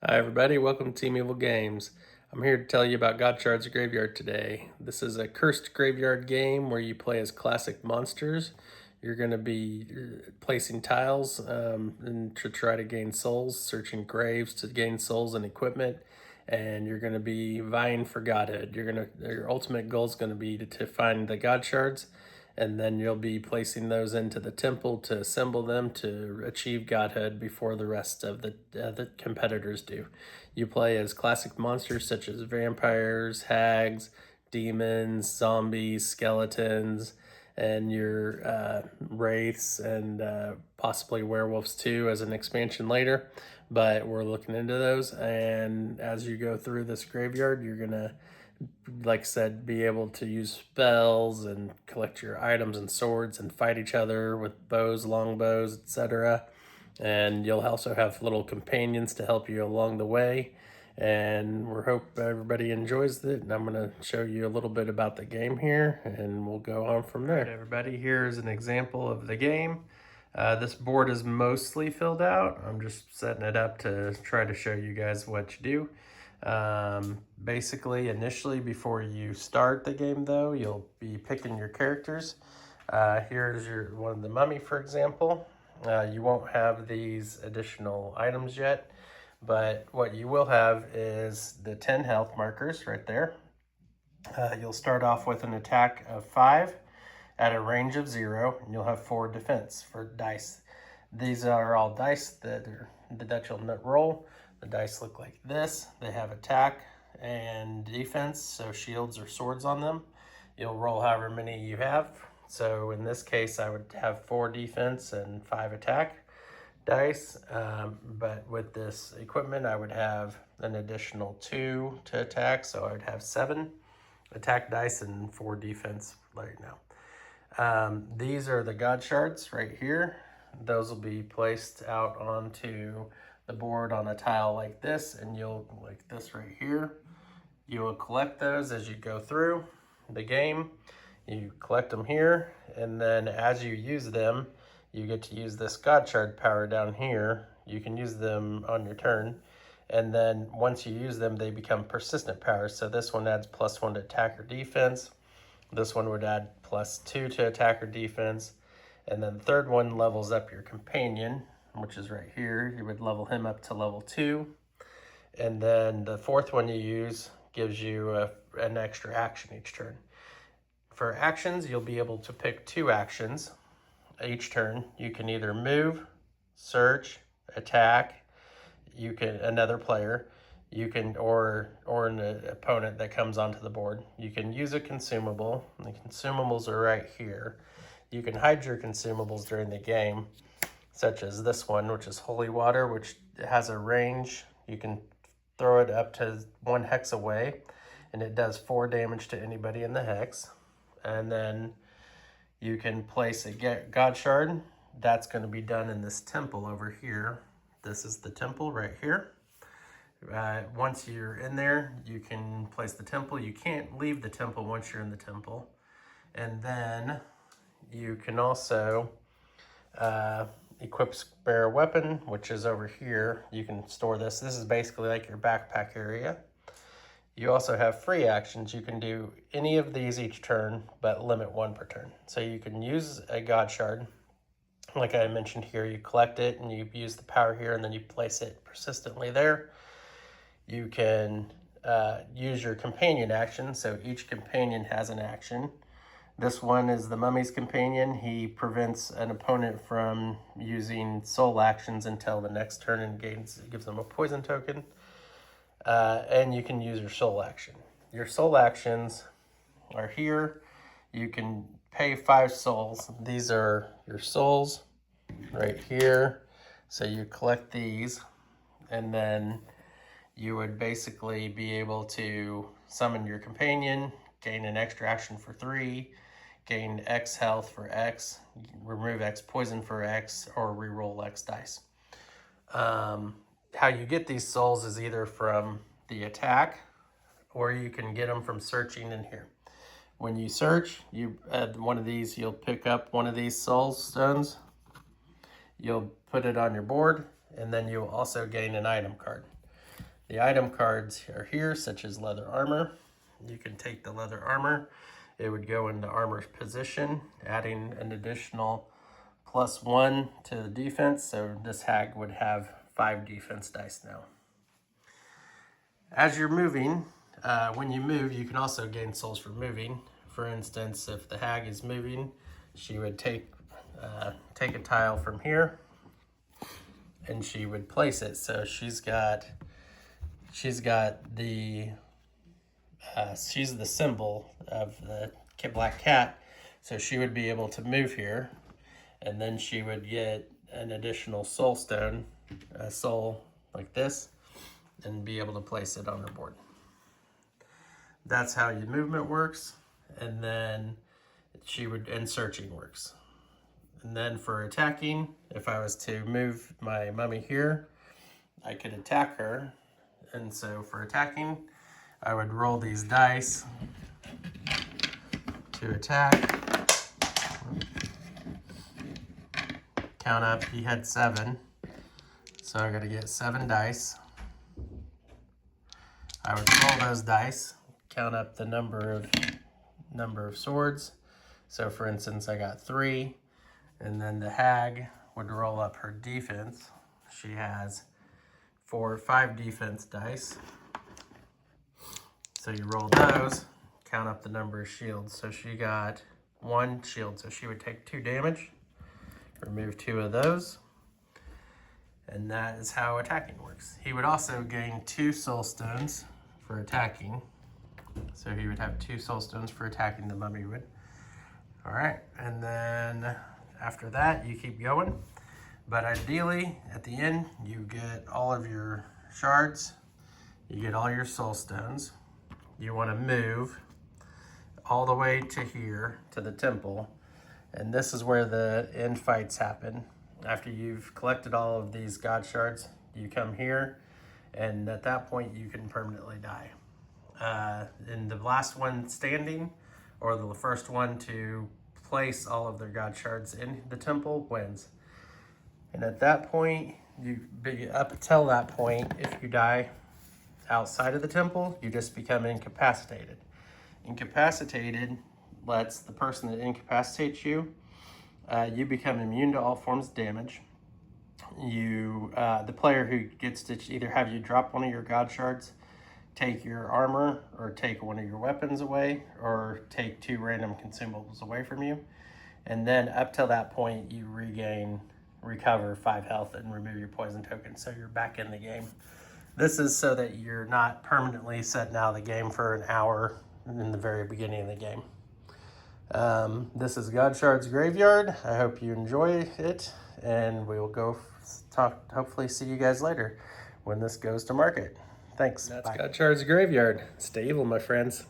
Hi everybody, welcome to Team Evil Games. I'm here to tell you about God Shards Graveyard today. This is a cursed graveyard game where you play as classic monsters. You're going to be placing tiles and to try to gain souls, searching graves to gain souls and equipment, and you're going to be vying for godhood. Your ultimate goal is going to be to find the God Shards, and then you'll be placing those into the temple to assemble them to achieve godhood before the rest of the competitors do. You play as classic monsters such as vampires, hags, demons, zombies, skeletons, and your wraiths and possibly werewolves too as an expansion later. But we're looking into those, and as you go through this graveyard, you're gonna, like I said, be able to use spells and collect your items and swords and fight each other with bows, longbows, etc. And you'll also have little companions to help you along the way. And we hope everybody enjoys it. And I'm going to show you a little bit about the game here, and we'll go on from there. All right, everybody, here's an example of the game. This board is mostly filled out. I'm just setting it up to try to show you guys what you do. Basically, initially, before you start the game though, you'll be picking your characters. Here's one of the mummy, for example. You won't have these additional items yet, but what you will have is the 10 health markers right there. You'll start off with an attack of 5 at a range of 0, and you'll have 4 defense for dice. These are all dice that you'll roll. The dice look like this. They have attack and defense, so shields or swords on them. You'll roll however many you have. So in this case, I would have 4 defense and 5 attack dice. But with this equipment, I would have an additional 2 to attack, so I would have 7 attack dice and 4 defense right now. These are the God Shards right here. Those will be placed out onto the board on a tile like this, and you'll, like this right here, you will collect those as you go through the game. You collect them here, and then as you use them, you get to use this God Shard power down here. You can use them on your turn, and then once you use them, they become persistent powers. So this one adds +1 to attack or defense. This one would add +2 to attack or defense. And then the third one levels up your companion, which is right here. You would level him up to level 2. And then the fourth one you use gives you an extra action each turn. For actions, you'll be able to pick 2 actions each turn. You can either move, search, attack. You can another player. You can or an opponent that comes onto the board. You can use a consumable. The consumables are right here. You can hide your consumables during the game, such as this one, which is holy water, which has a range. You can throw it up to 1 hex away, and it does 4 damage to anybody in the hex. And then you can place a God Shard. That's going to be done in this temple over here. This is the temple right here. Once you're in there, you can place the temple. You can't leave the temple once you're in the temple. And then you can also equip spare weapon, which is over here. You can store this. This is basically like your backpack area. You also have free actions. You can do any of these each turn, but limit 1 per turn. So you can use a God Shard. Like I mentioned here, you collect it and you use the power here, and then you place it persistently there. You can use your companion action. So each companion has an action. This one is the mummy's companion. He prevents an opponent from using soul actions until the next turn and gives them a poison token. And you can use your soul action. Your soul actions are here. You can pay 5 souls. These are your souls right here. So you collect these, and then you would basically be able to summon your companion, gain an extra action for 3, gain X health for X, remove X poison for X, or reroll X dice. How you get these souls is either from the attack, or you can get them from searching in here. When you search, you add one of these, you'll pick up one of these soul stones. You'll put it on your board, and then you'll also gain an item card. The item cards are here, such as leather armor. You can take the leather armor. It would go into armor's position, adding an additional +1 to the defense. So this hag would have 5 defense dice now. As you're moving, when you move, you can also gain souls for moving. For instance, if the hag is moving, she would take a tile from here, and she would place it. So she's the symbol of the black cat. So she would be able to move here, and then she would get an additional soul stone, a soul like this, and be able to place it on her board. That's how your movement works. And then searching works. And then for attacking, if I was to move my mummy here, I could attack her. And so for attacking, I would roll these dice to attack. Count up, he had 7. So I gotta get 7 dice. I would roll those dice, count up the number of swords. So for instance, I got 3, and then the hag would roll up her defense. She has 5 defense dice. So you roll those, count up the number of shields. So she got 1 shield, so she would take 2 damage. Remove 2 of those. And that is how attacking works. He would also gain 2 soul stones for attacking. So he would have 2 soul stones for attacking, the mummy would. All right, and then after that, you keep going. But ideally, at the end, you get all of your shards. You get all your soul stones. You want to move all the way to here, to the temple. And this is where the end fights happen. After you've collected all of these God shards, you come here, and at that point, you can permanently die. And the last one standing, or the first one to place all of their God shards in the temple, wins. And at that point, up until that point, if you die outside of the temple, you just become incapacitated. Incapacitated lets the person that incapacitates you, you become immune to all forms of damage. The player who gets to either have you drop one of your God shards, take your armor, or take one of your weapons away, or take 2 random consumables away from you. And then up till that point, you recover 5 health and remove your poison token, so you're back in the game. This is so that you're not permanently setting out of the game for an hour in the very beginning of the game. This is God Shards Graveyard. I hope you enjoy it, and we will hopefully see you guys later when this goes to market. Thanks. That's God Shards Graveyard. Stay evil, my friends.